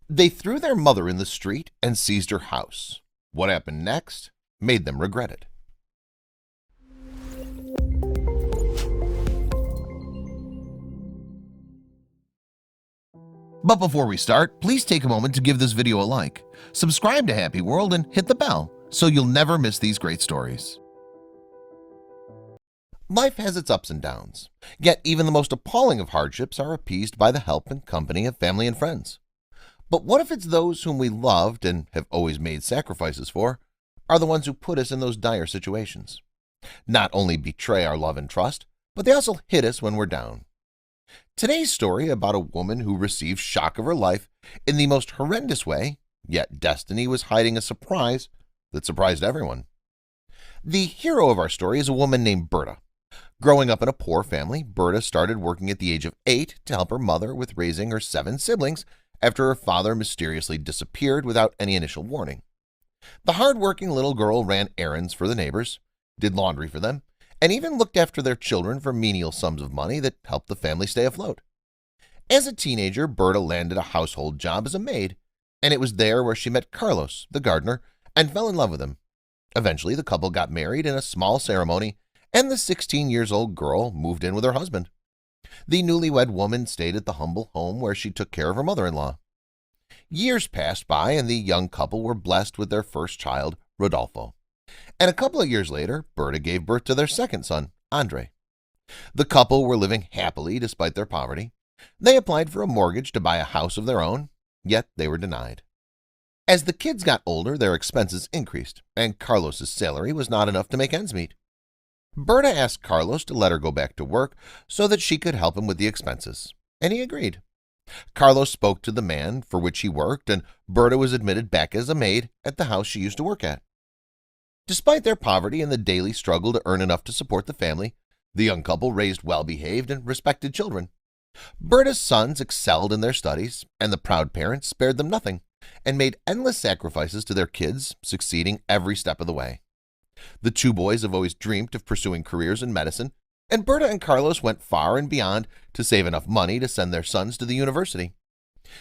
They threw their mother in the street and seized her house. What happened next made them regret it. But before we start, please take a moment to give this video a like, subscribe to Happy World, and hit the bell so you'll never miss these great stories. Life has its ups and downs, yet even the most appalling of hardships are appeased by the help and company of family and friends. But what if it's those whom we loved and have always made sacrifices for are the ones who put us in those dire situations? Not only betray our love and trust, but they also hit us when we're down. Today's story about a woman who received shock of her life in the most horrendous way, yet destiny was hiding a surprise that surprised everyone. The hero of our story is a woman named Berta. Growing up in a poor family, Berta started working at the age of 8 to help her mother with raising her 7 siblings after her father mysteriously disappeared without any initial warning. The hard-working little girl ran errands for the neighbors, did laundry for them, and even looked after their children for menial sums of money that helped the family stay afloat. As a teenager, Berta landed a household job as a maid, and it was there where she met Carlos, the gardener, and fell in love with him. Eventually, the couple got married in a small ceremony, and the 16-year-old girl moved in with her husband. The newlywed woman stayed at the humble home where she took care of her mother-in-law. Years passed by, and the young couple were blessed with their first child, Rodolfo. And a couple of years later, Berta gave birth to their second son, Andre. The couple were living happily despite their poverty. They applied for a mortgage to buy a house of their own, yet they were denied. As the kids got older, their expenses increased, and Carlos's salary was not enough to make ends meet. Berta asked Carlos to let her go back to work so that she could help him with the expenses, and he agreed. Carlos spoke to the man for which he worked, and Berta was admitted back as a maid at the house she used to work at. Despite their poverty and the daily struggle to earn enough to support the family, the young couple raised well-behaved and respected children. Berta's sons excelled in their studies, and the proud parents spared them nothing and made endless sacrifices to their kids, succeeding every step of the way. The two boys have always dreamed of pursuing careers in medicine, and Berta and Carlos went far and beyond to save enough money to send their sons to the university.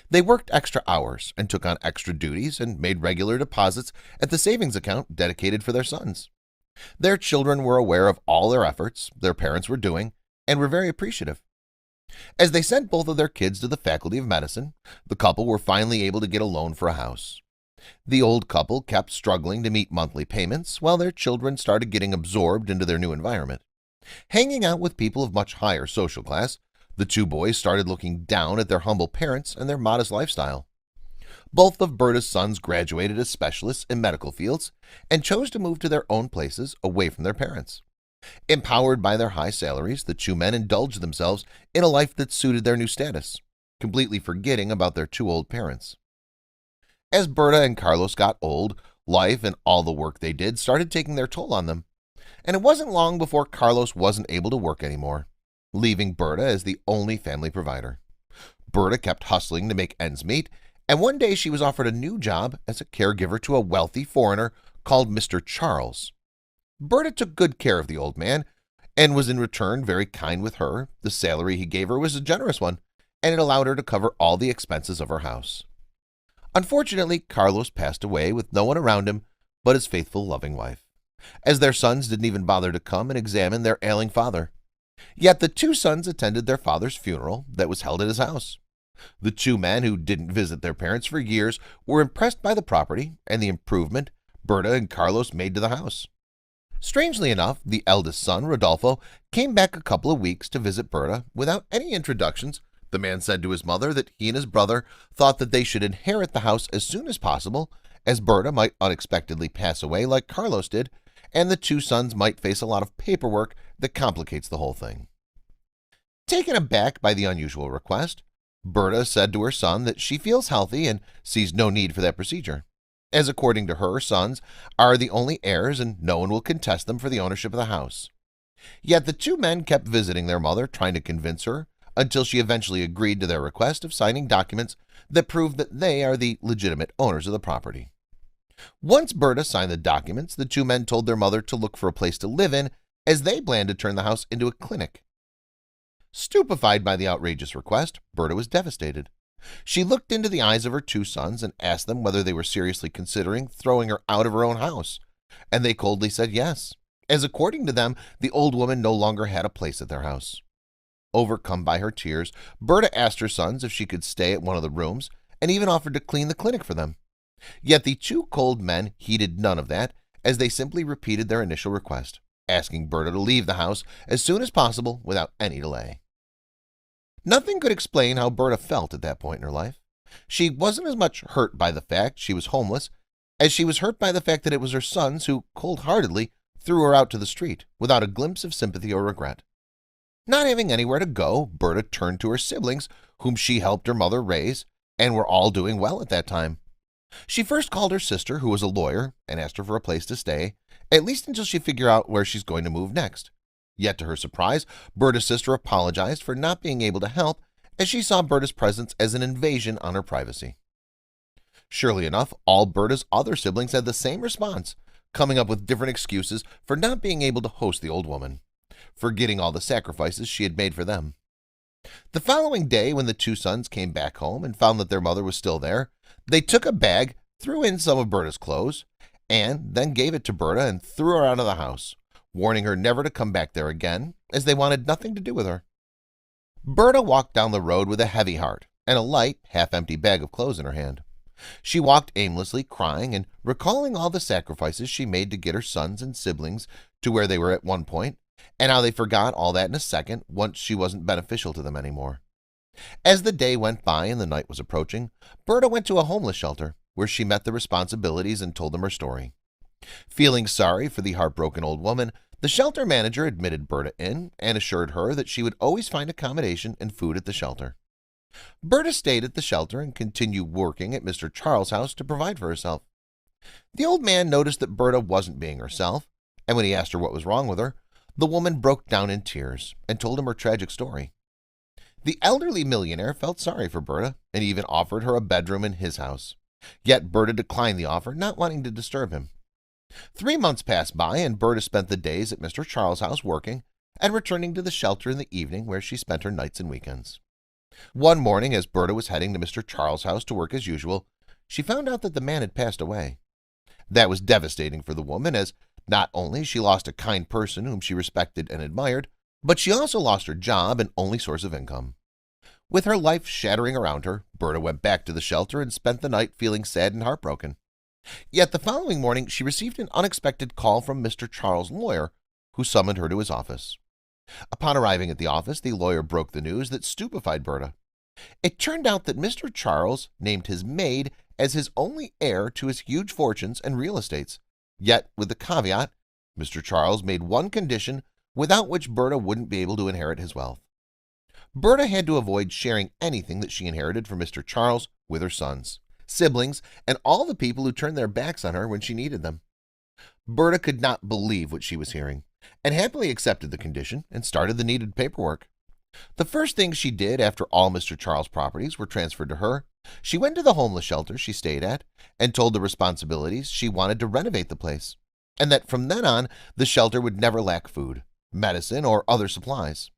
They worked extra hours and took on extra duties and made regular deposits at the savings account dedicated for their sons. Their children were aware of all their efforts their parents were doing and were very appreciative. As they sent both of their kids to the Faculty of Medicine, the couple were finally able to get a loan for a house. The old couple kept struggling to meet monthly payments while their children started getting absorbed into their new environment. Hanging out with people of much higher social class, the two boys started looking down at their humble parents and their modest lifestyle. Both of Berta's sons graduated as specialists in medical fields and chose to move to their own places away from their parents. Empowered by their high salaries, the two men indulged themselves in a life that suited their new status, completely forgetting about their two old parents. As Berta and Carlos got old, life and all the work they did started taking their toll on them, and it wasn't long before Carlos wasn't able to work anymore, leaving Berta as the only family provider. Berta kept hustling to make ends meet, and one day she was offered a new job as a caregiver to a wealthy foreigner called Mr. Charles. Berta took good care of the old man and was in return very kind with her. The salary he gave her was a generous one, and it allowed her to cover all the expenses of her house. Unfortunately, Carlos passed away with no one around him but his faithful, loving wife, as their sons didn't even bother to come and examine their ailing father. Yet the two sons attended their father's funeral that was held at his house. The two men who didn't visit their parents for years were impressed by the property and the improvement Berta and Carlos made to the house. Strangely enough, the eldest son, Rodolfo, came back a couple of weeks to visit Berta without any introductions. The man said to his mother that he and his brother thought that they should inherit the house as soon as possible, as Berta might unexpectedly pass away like Carlos did, and the two sons might face a lot of paperwork that complicates the whole thing. Taken aback by the unusual request, Berta said to her son that she feels healthy and sees no need for that procedure, as according to her, sons are the only heirs and no one will contest them for the ownership of the house. Yet the two men kept visiting their mother, trying to convince her, until she eventually agreed to their request of signing documents that proved that they are the legitimate owners of the property. Once Berta signed the documents, the two men told their mother to look for a place to live in, as they planned to turn the house into a clinic. Stupefied by the outrageous request, Berta was devastated. She looked into the eyes of her two sons and asked them whether they were seriously considering throwing her out of her own house, and they coldly said yes, as according to them, the old woman no longer had a place at their house. Overcome by her tears, Berta asked her sons if she could stay at one of the rooms and even offered to clean the clinic for them. Yet the two cold men heeded none of that, as they simply repeated their initial request, asking Berta to leave the house as soon as possible without any delay. Nothing could explain how Berta felt at that point in her life. She wasn't as much hurt by the fact she was homeless as she was hurt by the fact that it was her sons who cold-heartedly threw her out to the street without a glimpse of sympathy or regret. Not having anywhere to go, Berta turned to her siblings, whom she helped her mother raise, and were all doing well at that time. She first called her sister, who was a lawyer, and asked her for a place to stay, at least until she figured out where she's going to move next. Yet to her surprise, Berta's sister apologized for not being able to help, as she saw Berta's presence as an invasion on her privacy. Surely enough, all Berta's other siblings had the same response, coming up with different excuses for not being able to host the old woman, forgetting all the sacrifices she had made for them. The following day, when the two sons came back home and found that their mother was still there, they took a bag, threw in some of Berta's clothes, and then gave it to Berta and threw her out of the house, warning her never to come back there again, as they wanted nothing to do with her. Berta walked down the road with a heavy heart and a light, half-empty bag of clothes in her hand. She walked aimlessly, crying and recalling all the sacrifices she made to get her sons and siblings to where they were at one point, and how they forgot all that in a second once she wasn't beneficial to them anymore. As the day went by and the night was approaching, Berta went to a homeless shelter, where she met the responsibilities and told them her story. Feeling sorry for the heartbroken old woman, the shelter manager admitted Berta in and assured her that she would always find accommodation and food at the shelter. Berta stayed at the shelter and continued working at Mr. Charles' house to provide for herself. The old man noticed that Berta wasn't being herself, and when he asked her what was wrong with her, the woman broke down in tears and told him her tragic story. The elderly millionaire felt sorry for Berta and even offered her a bedroom in his house. Yet Berta declined the offer, not wanting to disturb him. 3 months passed by, and Berta spent the days at Mr. Charles' house working and returning to the shelter in the evening, where she spent her nights and weekends. One morning, as Berta was heading to Mr. Charles' house to work as usual, she found out that the man had passed away. That was devastating for the woman, as not only she lost a kind person whom she respected and admired, but she also lost her job and only source of income. With her life shattering around her, Berta went back to the shelter and spent the night feeling sad and heartbroken. Yet the following morning, she received an unexpected call from Mr. Charles' lawyer, who summoned her to his office. Upon arriving at the office, the lawyer broke the news that stupefied Berta. It turned out that Mr. Charles named his maid as his only heir to his huge fortunes and real estates. Yet, with the caveat, Mr. Charles made one condition without which Berta wouldn't be able to inherit his wealth. Berta had to avoid sharing anything that she inherited from Mr. Charles with her sons, siblings, and all the people who turned their backs on her when she needed them. Berta could not believe what she was hearing, and happily accepted the condition and started the needed paperwork. The first thing she did after all Mr. Charles' properties were transferred to her, she went to the homeless shelter she stayed at and told the responsibilities she wanted to renovate the place, and that from then on the shelter would never lack food, medicine, or other supplies.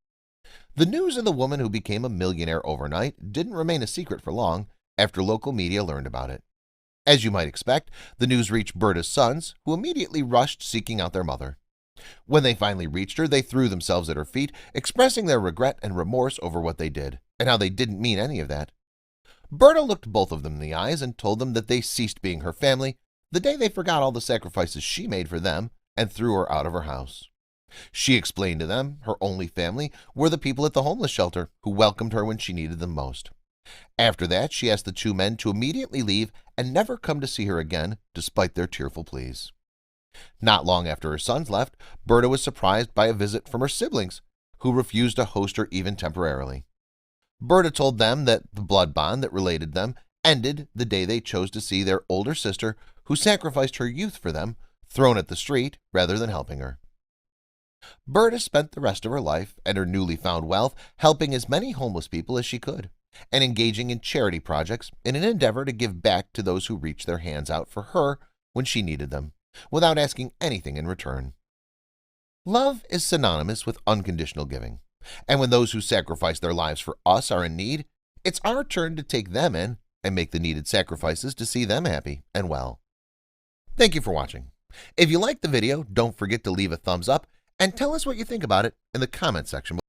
The news of the woman who became a millionaire overnight didn't remain a secret for long after local media learned about it. As you might expect, the news reached Berta's sons, who immediately rushed seeking out their mother. When they finally reached her, they threw themselves at her feet, expressing their regret and remorse over what they did, and how they didn't mean any of that. Berta looked both of them in the eyes and told them that they ceased being her family the day they forgot all the sacrifices she made for them and threw her out of her house. She explained to them her only family were the people at the homeless shelter who welcomed her when she needed them most. After that, she asked the two men to immediately leave and never come to see her again, despite their tearful pleas. Not long after her sons left, Berta was surprised by a visit from her siblings, who refused to host her even temporarily. Berta told them that the blood bond that related them ended the day they chose to see their older sister, who sacrificed her youth for them, thrown at the street rather than helping her. Berta spent the rest of her life and her newly found wealth helping as many homeless people as she could, and engaging in charity projects in an endeavor to give back to those who reached their hands out for her when she needed them, without asking anything in return. Love is synonymous with unconditional giving, and when those who sacrifice their lives for us are in need, It's our turn to take them in and make the needed sacrifices to see them happy and well. Thank you for watching. If you liked the video, don't forget to leave a thumbs up and tell us what you think about it in the comment section below.